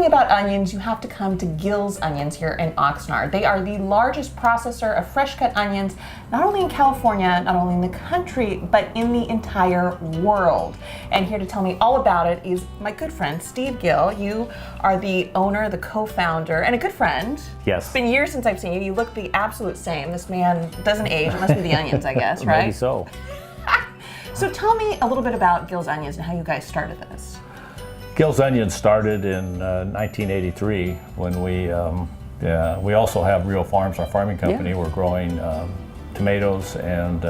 me about onions, you have to come to Gills Onions here in Oxnard. They are the largest processor of fresh cut onions, not only in California, not only in the country, but in the entire world. And here to tell me all about it is my good friend, Steve Gill. You are the owner, the co-founder, and a good friend. Yes. It's been years since I've seen you. You look the absolute same. This man doesn't age. It must be the onions, I guess, right? Maybe so. So tell me a little bit about Gills Onions and how you guys started this. Gills Onions started in 1983 when we also have Real Farms, our farming company. Yeah. We're growing tomatoes and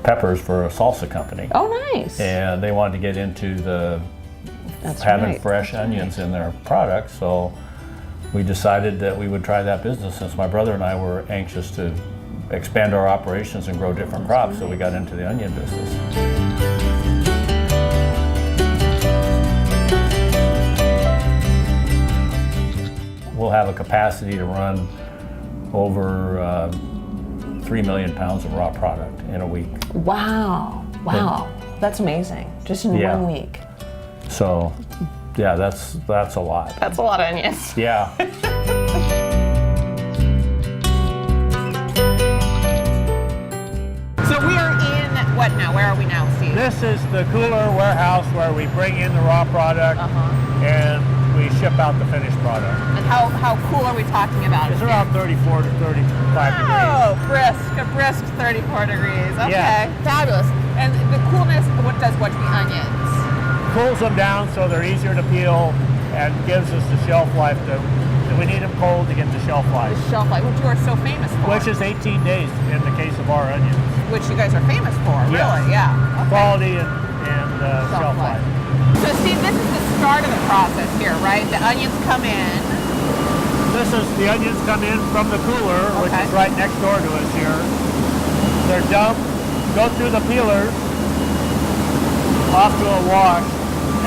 peppers for a salsa company. Oh, nice. And they wanted to get into having fresh onions in their products, so we decided that we would try that business since my brother and I were anxious to expand our operations and grow different crops, so we got into the onion business. We'll have a capacity to run over 3 million pounds of raw product in a week. Wow, wow, that's amazing, just in 1 week. So, yeah, that's a lot. That's a lot of onions. Yeah. So we are in, what now? Where are we now, Steve? This is the cooler warehouse where we bring in the raw product and we ship out the finished product. And how cool are we talking about? It's around 34 to 35 degrees. Oh, a brisk 34 degrees. Okay, Yeah. fabulous. And the coolness, what does what to the onions? Cools them down so they're easier to peel and gives us the shelf life that we need them cold to get the shelf life. The shelf life, which you are so famous for. Which is 18 days in the case of our onions. Which you guys are famous for, Yes. really, yeah. Okay. Quality and shelf life. So Steve, this is the start of the process here, right? The onions come in. The onions come in from the cooler, which is right next door to us here. They're dumped, go through the peelers, off to a wash,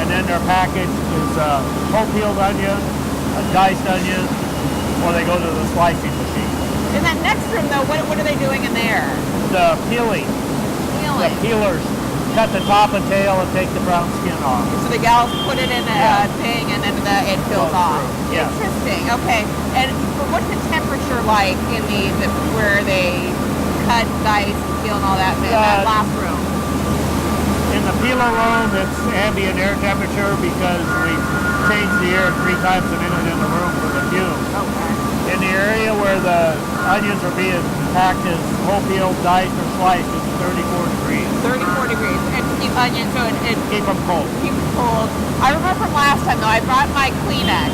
and then their package is whole peeled onion, a diced onion, or they go to the slicing machine. In that next room though, what are they doing in there? The peeling. The peelers cut the top and tail and take the brown skin off. So the gals put it in a thing and then it peels off. Yeah. Interesting. Okay. And what's the temperature like in where they cut, dice, and peel and all that in that last room? In the peeler room, it's ambient air temperature because we change the air 3 times a minute in the room for the fumes. Okay. In the area where the onions are being packed as whole peeled, diced, or sliced, it's 34 degrees. 34 degrees. And keep onions, so it keep them cold. Keep them cold. I remember from last time though, I brought my Kleenex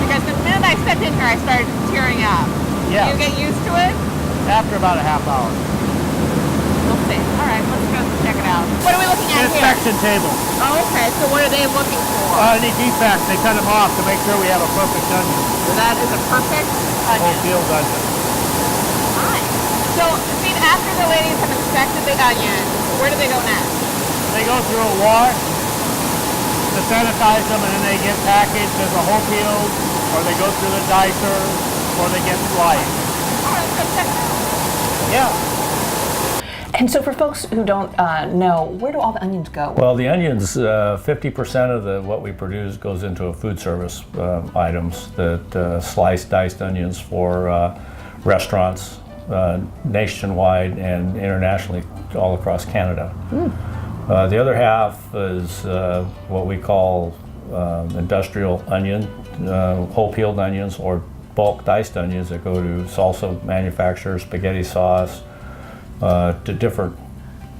because the minute I stepped in here, I started tearing up. Yeah. Do you get used to it? After about a half hour. We'll see. All right, let's go check it out. What are we looking at here? Inspection table. Oh, okay. So what are they looking for? Any defects, they cut them off to make sure we have a perfect onion. So that is a perfect onion. Whole peeled onion. Nice. So, Steve, after the ladies have inspected the onion, where do they go next? They go through a wash to sanitize them, and then they get packaged as a whole peeled, or they go through the dicer, or they get sliced. All right, let's go check it out. Yeah. And so for folks who don't know, where do all the onions go? Well, the onions, 50% of what we produce goes into food service items, that sliced, diced onions for restaurants nationwide and internationally all across Canada. The other half is what we call industrial onion, whole peeled onions, or bulk diced onions that go to salsa manufacturers, spaghetti sauce, to different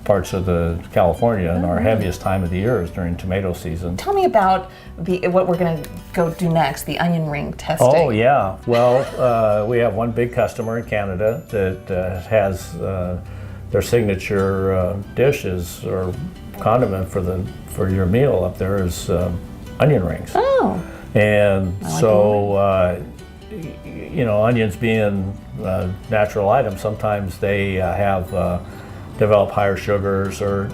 parts of California, and our heaviest time of the year is during tomato season. Tell me about what we're going to go do next, the onion ring testing. Oh yeah, well we have one big customer in Canada that has their signature dishes or condiment for your meal up there is onion rings. Oh. And so you know, onions being natural items, sometimes they develop higher sugars, or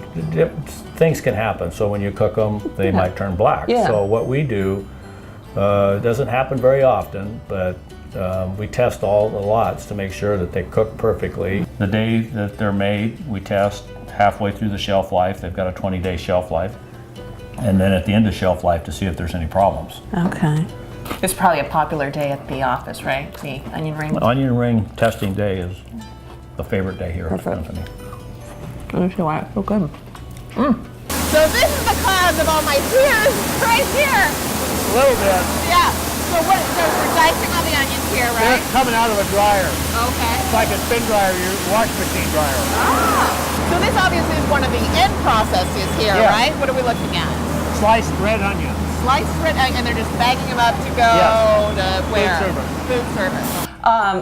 things can happen. So when you cook them, they might turn black. Yeah. So what we do doesn't happen very often, but we test all the lots to make sure that they cook perfectly. The day that they're made, we test halfway through the shelf life. They've got a 20-day shelf life. and then at the end of shelf life to see if there's any problems. Okay. It's probably a popular day at the office, right? The onion ring. Onion ring testing day is a favorite day here at the company. Let me see why it's so good. So this is the cause of all my tears right here. A little bit. Yeah. So we're dicing all the onions here, right? They're coming out of a dryer. Okay. It's like a spin dryer, your wash machine dryer. Ah. So this obviously is one of the end processes here, Yeah. right? What are we looking at? Sliced red onions. Sliced red onion, and they're just bagging them up to go to where? Food service. Food service.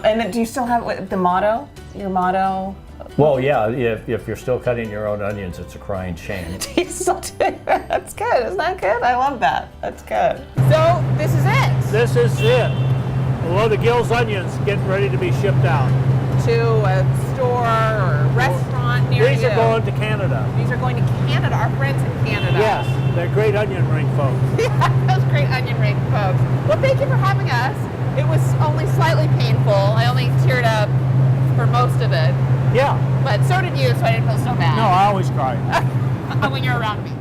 And then do you still have the motto? Your motto? Well, yeah, if you're still cutting your own onions, it's a crying shame. Do you still do it? That's good. Isn't that good? I love that. That's good. So this is it. This is it. A load of Gills Onions getting ready to be shipped out. To a store or a restaurant near These you. are going to Canada. These are going to Canada. Our friends in Canada. Yes, they're great onion ring folks. Yeah, those great onion ring folks. Well, thank you for having us. It was only slightly painful. I only teared up for most of it. Yeah. But so did you, so I didn't feel so bad. No, I always cry. When you're around me.